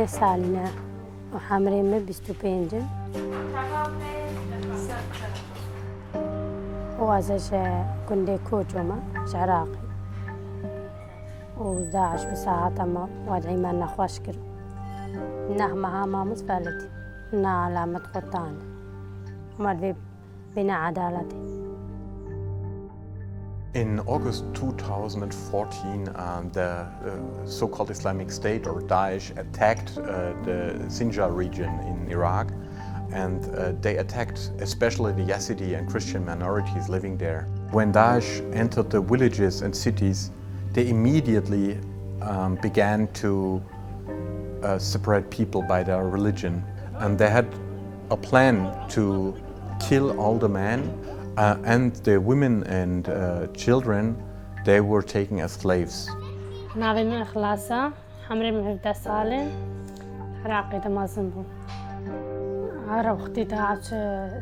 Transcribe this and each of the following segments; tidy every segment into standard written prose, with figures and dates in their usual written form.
سالنا وحامرين مبستو بينجن وازش كندي كوجوما عراقي وداعش بساعة ما وادعي ما نخواشكر نهمها ما مزبالتي نا علامة قطان ومردي بنا عدالتي. In August 2014, the so-called Islamic State or Daesh attacked the Sinjar region in Iraq, and they attacked especially the Yazidi and Christian minorities living there. When Daesh entered the villages and cities, they immediately began to separate people by their religion, and they had a plan to kill all the men. And the women and children, they were taken as slaves. نابي من خلاصة حمري من 11 سالة عراقي تمازن بو عرب اختي تاعش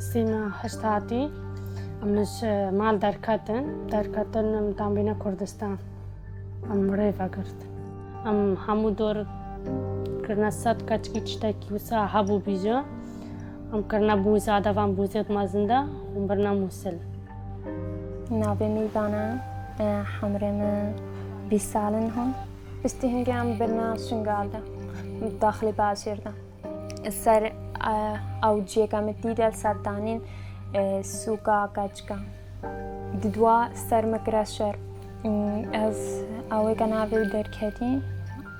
سيما هشتاتي مش مال دركتن متام بينا كردستان ام ريفا كرت ام همو دور كرنا سات كچكي چتاكي وسا هبو بيجا ام كرنا بوزا دوام بوزيت مازندا ومبرنا موسل نابي ميبانا حمري من 20 سالن هم بستهنجي عم برنا شنقالدا داخلي باشيردا السر او جيكا متيدة السردانين سوكا كاچكا ددوا سر مكراشر از اوه كنابي دركتي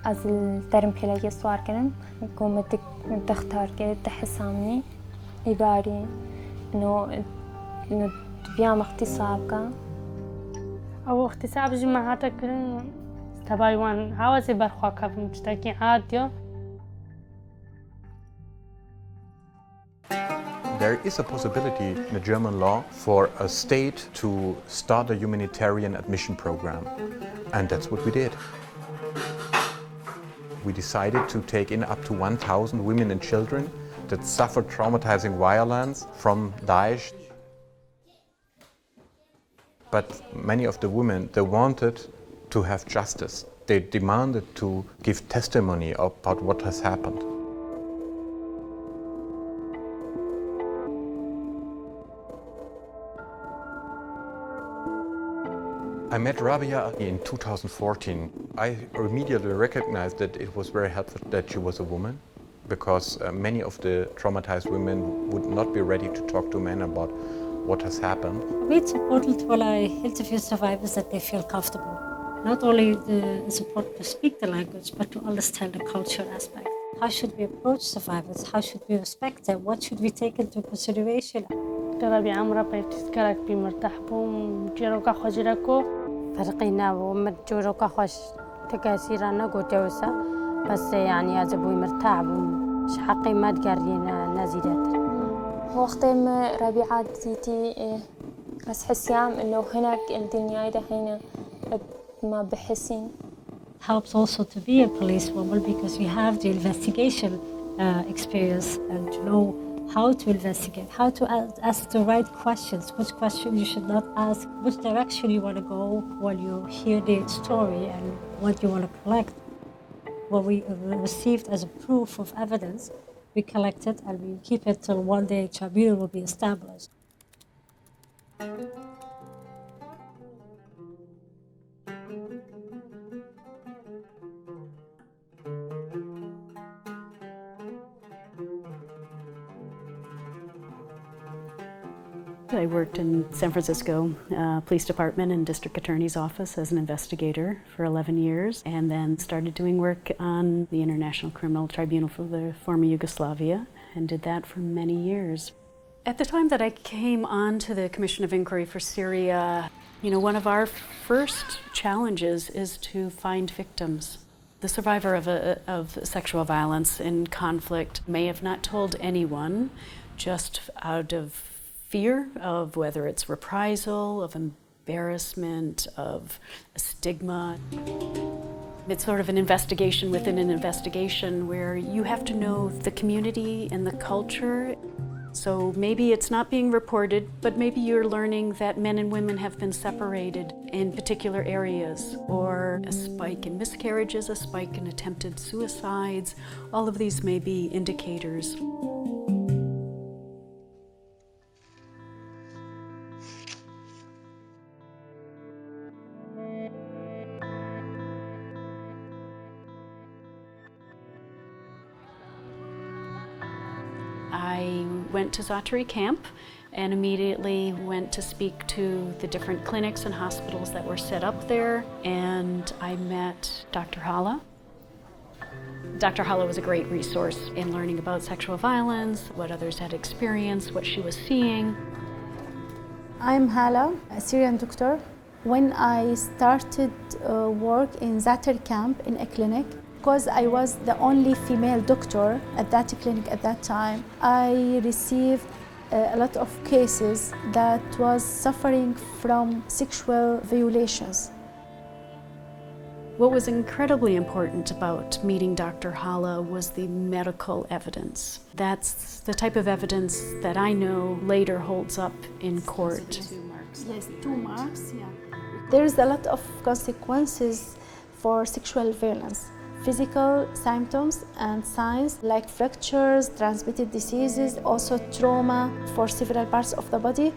از الترم بلاقي سوار كنن كومتك تختار كده تحسامني إباري إنه بيام اختصابك أو اختصاب جماعتك تبايوان عاوزي برخواك في مشتاكي عاديو. There is a possibility in the German law for a state to start a humanitarian admission program, and that's what we did. We decided to take in up to 1,000 women and children that suffered traumatizing violence from Daesh. But many of the women, they wanted to have justice. They demanded to give testimony about what has happened. I met Rabia in 2014. I immediately recognized that it was very helpful that she was a woman, because many of the traumatized women would not be ready to talk to men about what has happened. It's important for health survivors that they feel comfortable. Not only the support to speak the language, but to understand the cultural aspect. How should we approach survivors? How should we respect them? What should we take into consideration? ترى عمرها بيتذكرك بمرتاحبهم جيروكا خجركو فرقينا ومتجوروكا خوش تكاسيرانا قوتوسا بس يعني أزبوي مرتاحبهم مش حقي ما تقرينا نازيدات. وقت ما ربيعات زيتي أحسيام إنه هناك الدنيا ده هنا ما بحسين. Helps also to be a policewoman because you have the investigation experience and to know how to investigate, how to ask the right questions, which question you should not ask, which direction you want to go when you hear the story and what you want to collect. What we received as a proof of evidence, we collect it and we keep it till one day a tribunal will be established. I worked in San Francisco Police Department and District Attorney's Office as an investigator for 11 years, and then started doing work on the International Criminal Tribunal for the former Yugoslavia, and did that for many years. At the time that I came on to the Commission of Inquiry for Syria, one of our first challenges is to find victims. The survivor of sexual violence in conflict may have not told anyone, just out of fear of whether it's reprisal, of embarrassment, of a stigma. It's sort of an investigation within an investigation where you have to know the community and the culture. So maybe it's not being reported, but maybe you're learning that men and women have been separated in particular areas, or a spike in miscarriages, a spike in attempted suicides. All of these may be indicators. I went to Zatari camp and immediately went to speak to the different clinics and hospitals that were set up there, and I met Dr. Hala. Dr. Hala was a great resource in learning about sexual violence, what others had experienced, what she was seeing. I'm Hala, a Syrian doctor. When I started work in Zatari camp in a clinic, because I was the only female doctor at that clinic at that time, I received a lot of cases that was suffering from sexual violations. What was incredibly important about meeting Dr. Hala was the medical evidence. That's the type of evidence that I know later holds up in court. Yes, 2 marks, yeah. There's a lot of consequences for sexual violence. Physical symptoms and signs like fractures, transmitted diseases, also trauma for several parts of the body.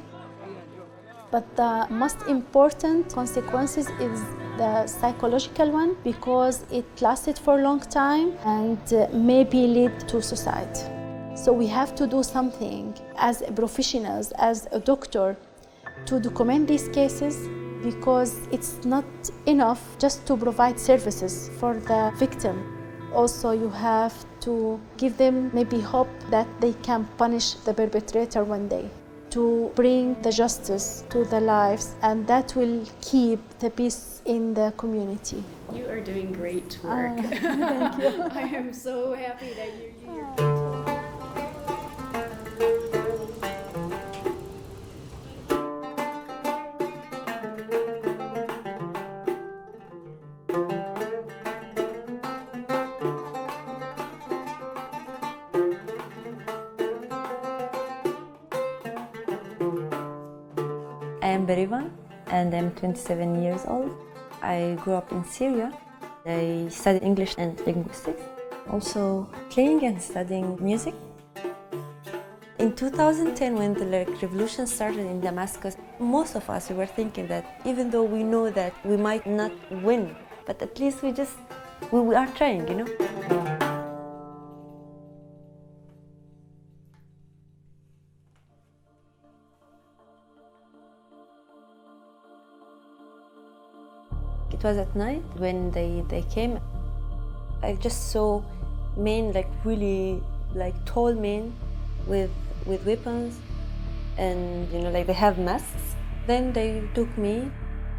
But the most important consequences is the psychological one, because it lasted for a long time and maybe lead to suicide. So we have to do something as professionals, as a doctor, to document these cases, because it's not enough just to provide services for the victim. Also, you have to give them maybe hope that they can punish the perpetrator one day, to bring the justice to their lives, and that will keep the peace in the community. You are doing great work. Thank you. I am so happy that you're here. I am Berivan and I'm 27 years old. I grew up in Syria. I studied English and linguistics, also playing and studying music. In 2010, when the revolution started in Damascus, most of us were thinking that even though we know that we might not win, but at least we are trying, you know? It was at night when they came. I just saw men, like really tall men with weapons, and you know, like they have masks. Then they took me.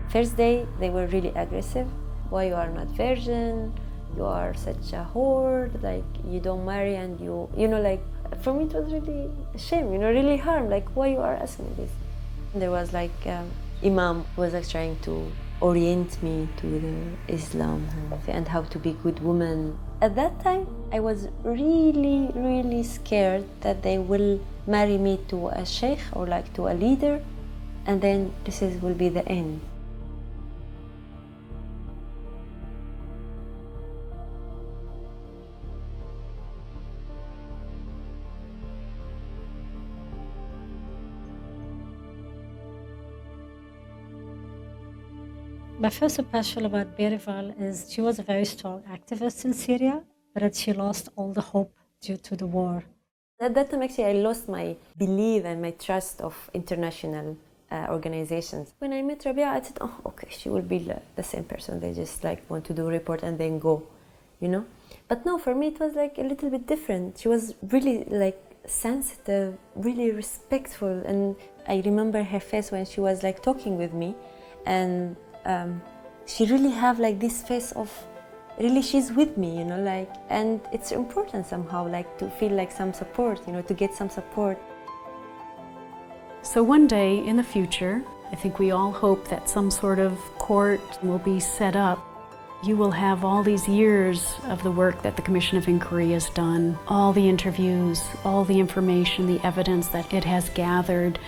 First day they were really aggressive. Why you are not virgin? You are such a whore, like you don't marry, and you know, like for me it was really a shame, you know, really harm, like why you are asking me this. And there was like Imam who was like trying to orient me to the Islam and how to be a good woman. At that time, I was really, really scared that they will marry me to a sheikh or like to a leader, and then will be the end. My first impression about Berivan is she was a very strong activist in Syria, but that she lost all the hope due to the war. At that time, actually, I lost my belief and my trust of international organizations. When I met Rabia, I said, oh, okay, she will be the same person. They just like want to do a report and then go, you know? But no, for me, it was like a little bit different. She was really like sensitive, really respectful. And I remember her face when she was like talking with me, and she really have like this face of really she's with me, you know, like, and it's important somehow like to feel like some support, you know, to get some support. So one day in the future, I think we all hope that some sort of court will be set up You will have all these years of the work that the Commission of Inquiry has done, all the interviews, all the information, the evidence that it has gathered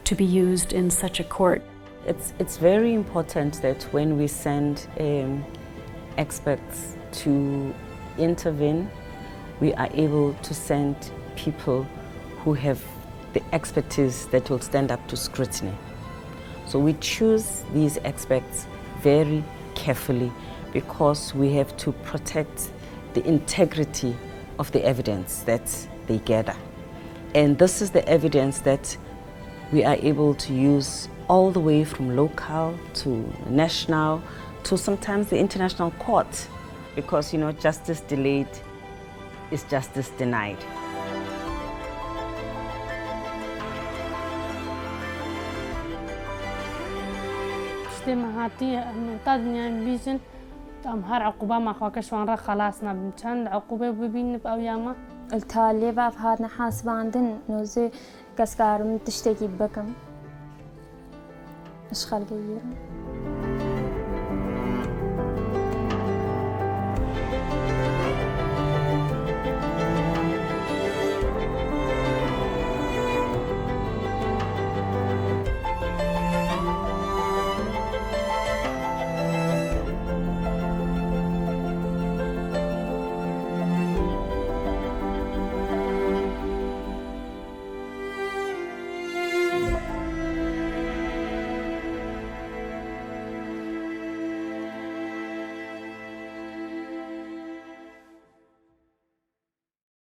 to be used in such a court. It's very important that when we send experts to intervene, we are able to send people who have the expertise that will stand up to scrutiny. So we choose these experts very carefully because we have to protect the integrity of the evidence that they gather. And this is the evidence that we are able to use all the way from local to national to sometimes the international court, because justice delayed is justice denied. هاتي منتظني بيجن هر عقوبة ما خواكش وان را خلاصنا بمشان عقوبة ببين بأو ياما قلتها لي بقى هادنا حاسبة عندن نوزي كسكار تشتكي بكم إيش خلقي